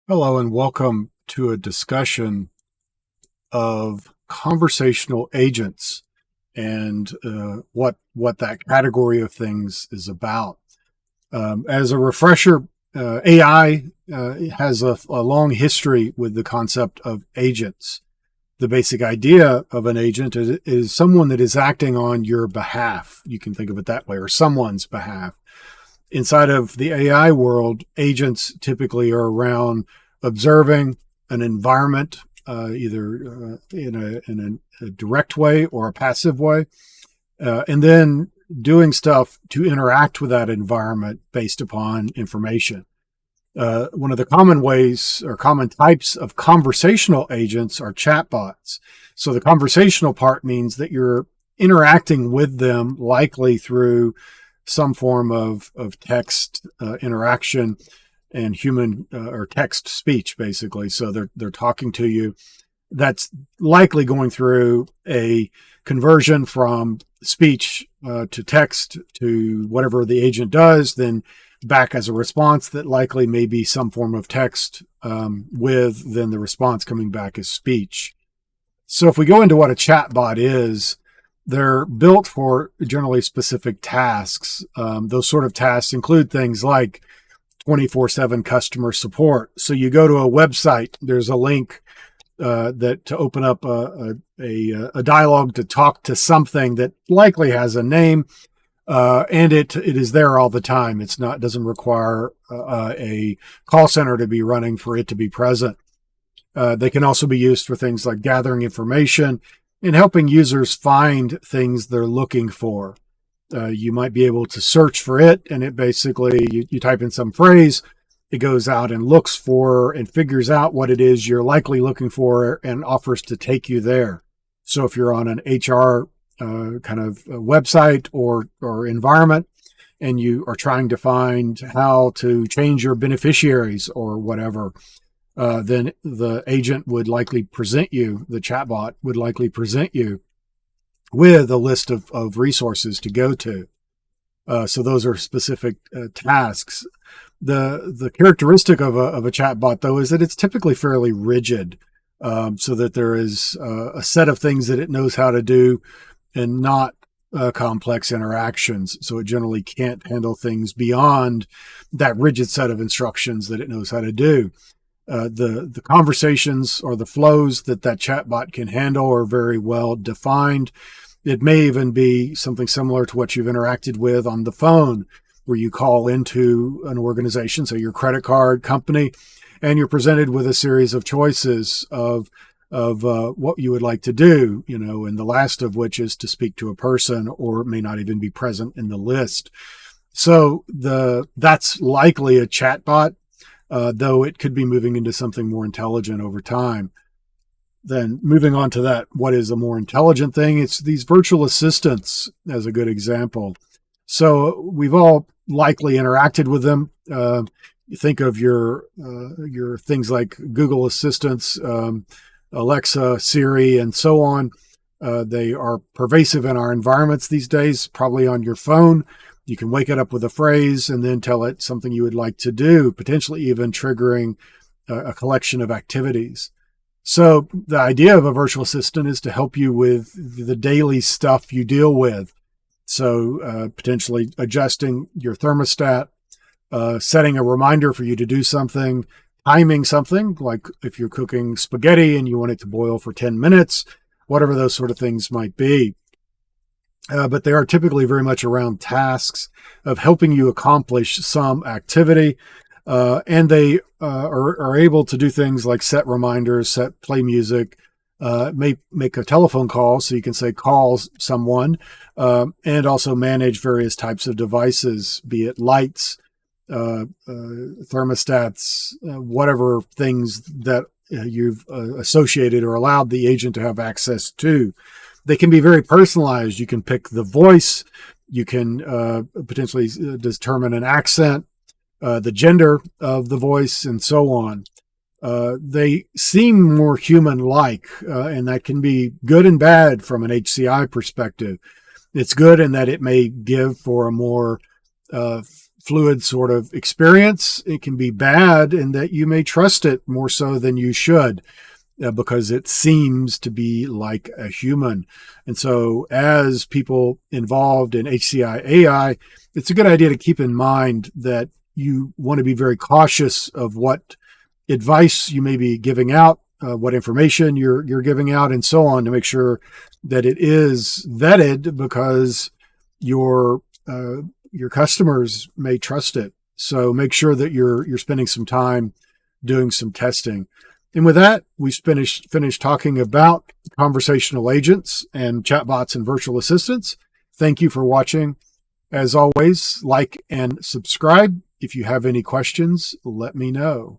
Hello and welcome to a discussion of conversational agents and what that category of things is about. As a refresher, AI has a long history with the concept of agents. The basic idea of an agent is someone that is acting on your behalf. You can think of it that way, or someone's behalf. Inside of the AI world, agents typically are around observing an environment, either in a direct way or a passive way, and then doing stuff to interact with that environment based upon information. One of the common ways or common types of conversational agents are chatbots. So the conversational part means that you're interacting with them likely through some form of text interaction and human or text speech, basically. So they're talking to you. That's likely going through a conversion from speech to text to whatever the agent does, then back as a response that likely may be some form of text with then the response coming back as speech. So if we go into what a chatbot is, they're built for generally specific tasks. Those sort of tasks include things like 24/7 customer support. So you go to a website, there's a link that to open up a dialogue to talk to something that likely has a name, and it is there all the time. Doesn't require a call center to be running for it to be present. They can also be used for things like gathering information and helping users find things they're looking for. You might be able to search for it, and it basically, you type in some phrase, it goes out and looks for and figures out what it is you're likely looking for and offers to take you there. So if you're on an HR kind of website or environment, and you are trying to find how to change your beneficiaries or whatever, then the agent would likely present you, the chatbot would likely present you with a list of resources to go to. So those are specific tasks. The characteristic of a chatbot, though, is that it's typically fairly rigid, so that there is a set of things that it knows how to do and not complex interactions. So it generally can't handle things beyond that rigid set of instructions that it knows how to do. The conversations or the flows that chatbot can handle are very well defined. It may even be something similar to what you've interacted with on the phone, where you call into an organization, so your credit card company, and you're presented with a series of choices of what you would like to do, and the last of which is to speak to a person, or it may not even be present in the list. So that's likely a chatbot, though it could be moving into something more intelligent over time. Then moving on to that, what is a more intelligent thing? It's these virtual assistants as a good example. So we've all likely interacted with them. You think of your things like Google Assistants, Alexa, Siri, and so on. They are pervasive in our environments these days, probably on your phone. You can wake it up with a phrase and then tell it something you would like to do, potentially even triggering a collection of activities. So the idea of a virtual assistant is to help you with the daily stuff you deal with. So potentially adjusting your thermostat, setting a reminder for you to do something, timing something, like if you're cooking spaghetti and you want it to boil for 10 minutes, whatever those sort of things might be. But they are typically very much around tasks of helping you accomplish some activity. And they are able to do things like set reminders, play music, make a telephone call, so you can say call someone, and also manage various types of devices, be it lights, thermostats, whatever things that you've associated or allowed the agent to have access to. They can be very personalized. You can pick the voice. You can potentially determine an accent, the gender of the voice, and so on. They seem more human-like, and that can be good and bad from an HCI perspective. It's good in that it may give for a more fluid sort of experience. It can be bad in that you may trust it more so than you should, because it seems to be like a human. And so as people involved in HCI AI, it's a good idea to keep in mind that you want to be very cautious of what advice you may be giving out, what information you're giving out, and so on, to make sure that it is vetted, because your customers may trust it. So make sure that you're spending some time doing some testing. And with that, we finished talking about conversational agents and chatbots and virtual assistants. Thank you for watching. As always, like and subscribe. If you have any questions, let me know.